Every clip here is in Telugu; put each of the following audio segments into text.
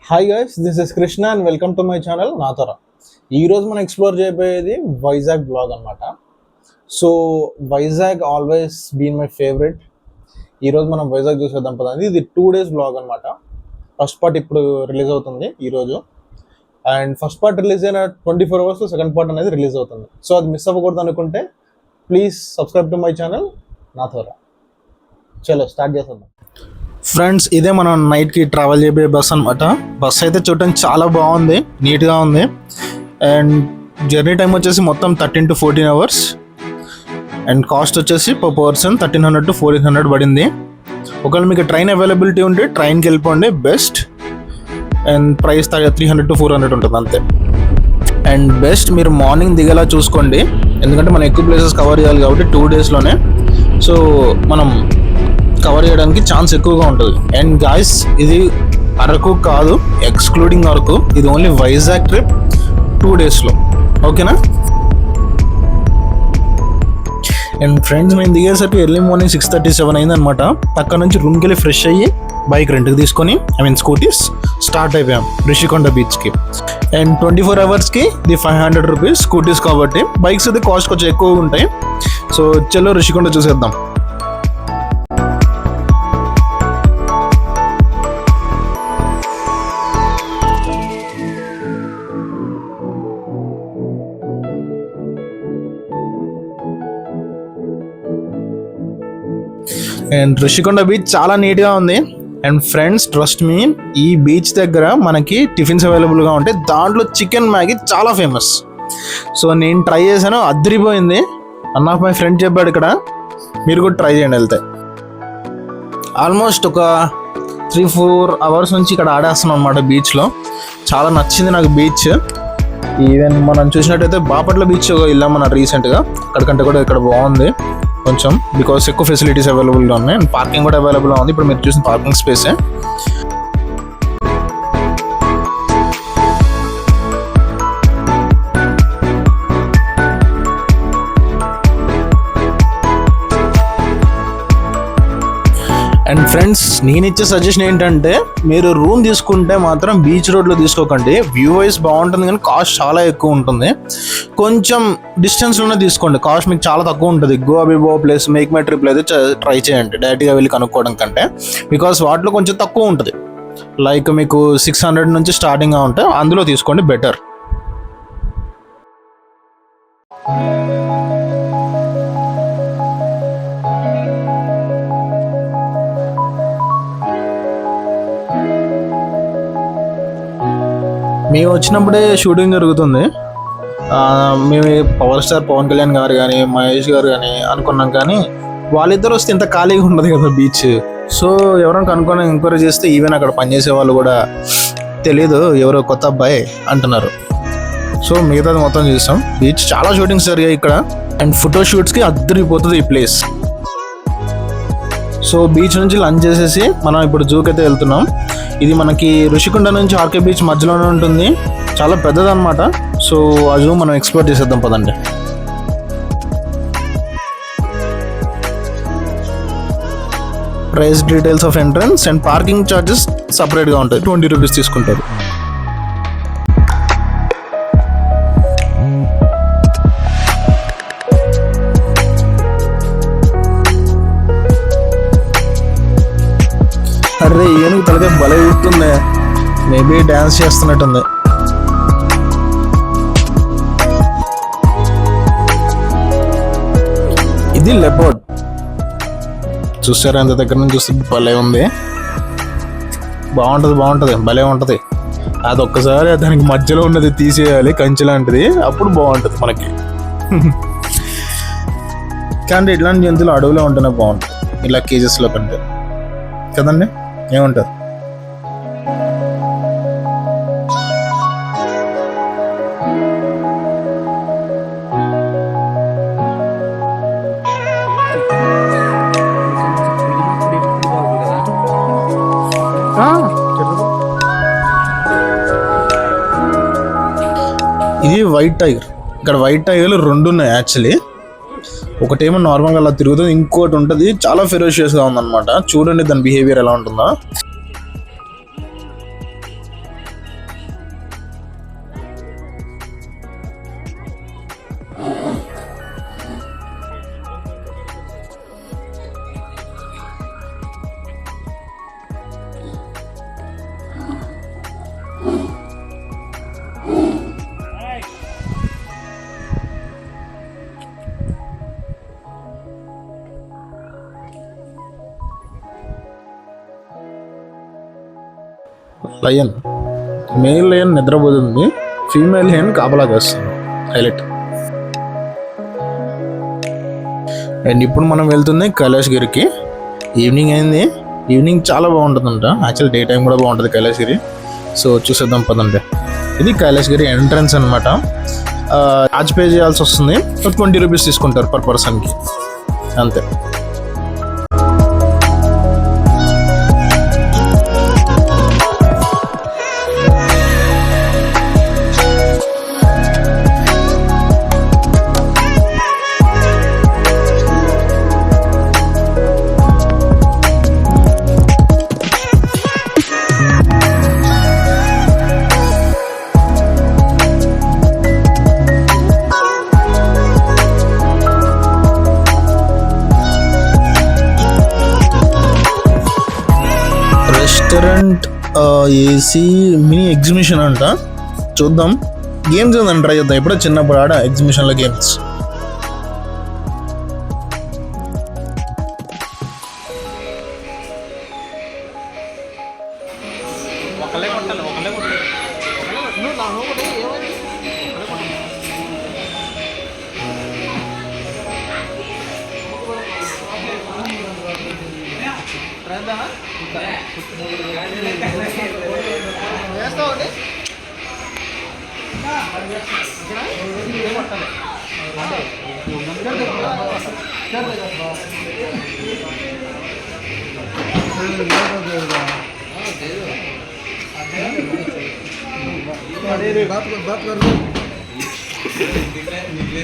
Hi guys, this is Krishna and welcome to my channel Naathora. ఈరోజు మనం ఎక్స్ప్లోర్ చేయబోయేది వైజాగ్ బ్లాగ్ అనమాట. So Vizag always been my favourite. ఈరోజు మనం వైజాగ్ చూసేద్దాం పదండి. ఇది 2 days బ్లాగ్ అనమాట. ఫస్ట్ పార్ట్ ఇప్పుడు రిలీజ్ అవుతుంది ఈరోజు, అండ్ ఫస్ట్ పార్ట్ రిలీజ్ అయిన 24 hours సెకండ్ పార్ట్ అనేది రిలీజ్ అవుతుంది. సో అది మిస్ అవ్వకూడదు అనుకుంటే please subscribe to my channel Naathora. చలో స్టార్ట్ చేసేద్దాం. ఫ్రెండ్స్, ఇదే మనం నైట్కి ట్రావెల్ చేయబోయే బస్ అనమాట. బస్ అయితే చూడటానికి చాలా బాగుంది, నీట్గా ఉంది. అండ్ జర్నీ టైం వచ్చేసి మొత్తం 13 to 14 hours. అండ్ కాస్ట్ వచ్చేసి per person 1300 to 1400 పడింది. ఒకవేళ మీకు ట్రైన్ అవైలబిలిటీ ఉంటే ట్రైన్కి వెళ్ళిపోండి బెస్ట్. అండ్ ప్రైస్ 300 to 400 ఉంటుంది అంతే. అండ్ బెస్ట్ మీరు మార్నింగ్ దిగేలా చూసుకోండి, ఎందుకంటే మనం ఎక్కువ ప్లేసెస్ కవర్ చేయాలి కాబట్టి 2 daysలోనే. సో మనం కవర్ చేయడానికి ఛాన్స్ ఎక్కువగా ఉంటుంది. అండ్ గాయస్, ఇది అరకు కాదు, ఎక్స్క్లూడింగ్ అరకు. ఇది ఓన్లీ వైజాగ్ ట్రిప్ 2 daysలో, ఓకేనా? అండ్ ఫ్రెండ్స్, మేము దిగేసరికి ఎర్లీ మార్నింగ్ 6:37 అయిందనమాట. అక్కడ నుంచి రూమ్కి వెళ్ళి ఫ్రెష్ అయ్యి బైక్ రెంట్కి తీసుకొని స్కూటీస్ స్టార్ట్ అయిపోయాం రిషికొండ బీచ్కి. అండ్ 24 hours ఇది 500 rupees స్కూటీస్ కాబట్టి. బైక్స్ అయితే కాస్ట్ కొంచెం ఎక్కువగా ఉంటాయి. సో చలో రిషికొండ చూసేద్దాం. అండ్ రిషికొండ బీచ్ చాలా నీట్గా ఉంది. అండ్ ఫ్రెండ్స్, ట్రస్ట్ మీ, ఈ బీచ్ దగ్గర మనకి టిఫిన్స్ అవైలబుల్గా ఉంటాయి. దాంట్లో చికెన్ మ్యాగీ చాలా ఫేమస్. సో నేను ట్రై చేశాను, అదిరిపోయింది. వన్ ఆఫ్ మై ఫ్రెండ్ చెప్పాడు ఇక్కడ, మీరు కూడా ట్రై చేయండి వెళ్తే. ఆల్మోస్ట్ ఒక 3-4 hours నుంచి ఇక్కడ ఆడేస్తున్నాం అనమాట బీచ్లో. చాలా నచ్చింది నాకు బీచ్. ఈవెన్ మనం చూసినట్టయితే బాపట్ల బీచ్ వెళ్ళాం మనం రీసెంట్గా, అక్కడికంటే కూడా ఇక్కడ బాగుంది కొంచెం, బికాస్ ఎక్కువ ఫెసిలిటీస్ అవైలబుల్గా ఉన్నాయి. అండ్ పార్కింగ్ కూడా అవైలబుల్గా ఉంది. ఇప్పుడు మీరు చూసిన పార్కింగ్ స్పేసే. అండ్ ఫ్రెండ్స్, నేను ఇచ్చే సజెషన్ ఏంటంటే, మీరు రూమ్ తీసుకుంటే మాత్రం బీచ్ రోడ్లో తీసుకోకండి. వ్యూ వైజ్ బాగుంటుంది కానీ కాస్ట్ చాలా ఎక్కువ ఉంటుంది. కొంచెం డిస్టెన్స్లోనే తీసుకోండి, కాస్ట్ మీకు చాలా తక్కువ ఉంటుంది. గోవా బిబో ప్లేస్ మేక్ మై ట్రిప్లో అయితే ట్రై చేయండి డైరెక్ట్గా వెళ్ళి కనుక్కోవడం కంటే, బికాస్ వాటిలో కొంచెం తక్కువ ఉంటుంది. లైక్ మీకు 600 నుంచి స్టార్టింగ్గా ఉంటే అందులో తీసుకోండి, బెటర్. మేము వచ్చినప్పుడే షూటింగ్ జరుగుతుంది. మేము పవర్ స్టార్ పవన్ కళ్యాణ్ గారు కానీ మహేష్ గారు కానీ అనుకున్నాం, కానీ వాళ్ళిద్దరు వస్తే ఇంత ఖాళీగా ఉండదు కదా బీచ్. సో ఎవరైనా కనుక్కొని ఎంక్వైరీ చేస్తే ఈవెన్ అక్కడ పనిచేసే వాళ్ళు కూడా తెలీదు, ఎవరో కొత్త అబ్బాయి అంటున్నారు. సో మిగతాది మొత్తం చూస్తాం. బీచ్ చాలా షూటింగ్స్ జరిగాయి ఇక్కడ. అండ్ ఫోటో షూట్స్కి అద్దరిపోతుంది ఈ ప్లేస్. సో బీచ్ నుంచి లంచ్ చేసేసి మనం ఇప్పుడు జూకి అయితే వెళ్తున్నాం. ఇది మనకి ఋషికొండ నుంచి ఆర్కే బీచ్ మధ్యలోనే ఉంటుంది, చాలా పెద్దదన్నమాట. సో ఆ జూ మనం ఎక్స్ప్లోర్ చేసేద్దాం పదండి. Price details of entrance and parking charges సపరేట్గా ఉంటాయి, 20 rupees తీసుకుంటారు. అరే ఏనుగు తలకాయ భలే ఊరుతుంది, మేబీ డ్యాన్స్ చేస్తున్నట్టుంది. ఇది లెపర్డ్, చూసారా ఎంత దగ్గర నుంచి చూస్తే భలే ఉంది. బాగుంటుంది, భలే ఉంటుంది. అది ఒక్కసారి దానికి మధ్యలో ఉన్నది తీసేయాలి, కంచె లాంటిది, అప్పుడు బాగుంటుంది మనకి. కానీ ఇట్లాంటి జంతువులు అడవిలో ఉంటేనే బాగుంటుంది, ఇలా కేజెస్లో కంటే కదండి, ఏమంటారు? ఇది వైట్ టైగర్. ఇక్కడ వైట్ టైగర్లు 2 ఉన్నాయి యాక్చువల్లీ. ఒకటేమో నార్మల్గా అలా తిరుగుతుంది, ఇంకోటి ఉంటుంది చాలా ఫెరోషియస్గా ఉందన్నమాట. చూడండి దాని బిహేవియర్ ఎలా ఉంటుందో. లయన్, మేల్ లయన్ నిద్రపోతుంది, ఫీమేల్ లయన్ కాపలా కాస్తుంది. హైలైట్. అండ్ ఇప్పుడు మనం వెళ్తుంది కైలాసగిరికి. ఈవినింగ్ అయింది. ఈవినింగ్ చాలా బాగుంటుందంట. యాక్చువల్ డే టైం కూడా బాగుంటుంది కైలాసగిరి. సో చూసేద్దాం పదండి. ఇది కైలాసగిరి ఎంట్రన్స్ అనమాట. ఛార్జ్ పే చేయాల్సి వస్తుంది. 20 రూపీస్ తీసుకుంటారు పర్ పర్సన్కి, అంతే. రెస్టారెంట్ ఏసీ మినీ ఎగ్జిబిషన్ అంట. చూద్దాం. గేమ్స్ ఉందని ట్రై చేద్దాం. ఎప్పుడో చిన్నప్పుడు ఆడ ఎగ్జిబిషన్లో గేమ్స్.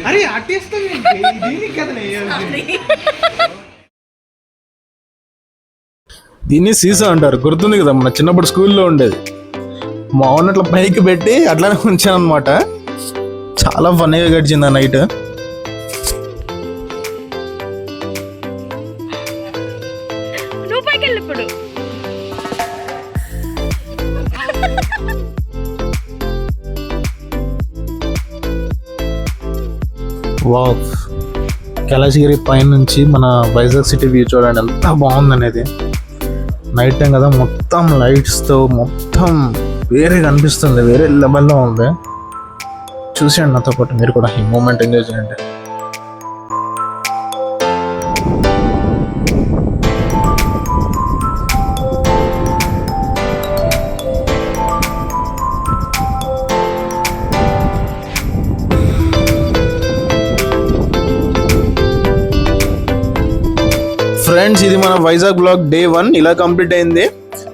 अरे आर्टिस्ट तो दिक्कत नहीं है. దీన్ని సీసా అంటారు. గుర్తుంది కదా, మన చిన్నప్పుడు స్కూల్లో ఉండేది. మా ఊరిని అట్లా పైకి పెట్టి అట్లానే ఉంచాను అనమాట. చాలా ఫన్నీగా గడిచింది ఆ నైట్. వావ్, కైలాసగిరి పైన నుంచి మన వైజాగ్ సిటీ వ్యూ చూడండి ఎంత బాగుంది అనేది. నైట్ టైం కదా, మొత్తం లైట్స్తో మొత్తం వేరే కనిపిస్తుంది, వేరే లెవెల్లో ఉంది. చూసేయండి నాతో పాటు మీరు కూడా ఈ మూమెంట్ ఎంజాయ్ చేయండి. ఫ్రెండ్స్, ఇది మన వైజాగ్ బ్లాగ్ డే 1 ఇలా కంప్లీట్ అయింది.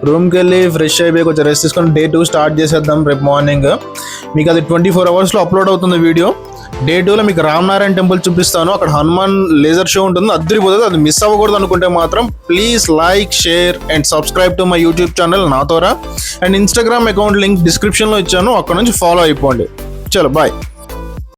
రూమ్కి వెళ్ళి ఫ్రెష్ అయిపోయి కొంచెం రెస్ట్ తీసుకొని డే 2 స్టార్ట్ చేసేద్దాం రేపు మార్నింగ్. మీకు అది 24 అవర్స్లో అప్లోడ్ అవుతుంది వీడియో. డే 2లో మీకు రామనారాయణ టెంపుల్ చూపిస్తాను. అక్కడ హనుమాన్ లేజర్ షో ఉంటుంది, అద్దరిపోతుంది. అది మిస్ అవ్వకూడదు అనుకుంటే మాత్రం please like, share and subscribe to my YouTube channel Naathora. And Instagram account link డిస్క్రిప్షన్లో ఇచ్చాను, అక్కడ నుంచి ఫాలో అయిపోండి. చలో బాయ్.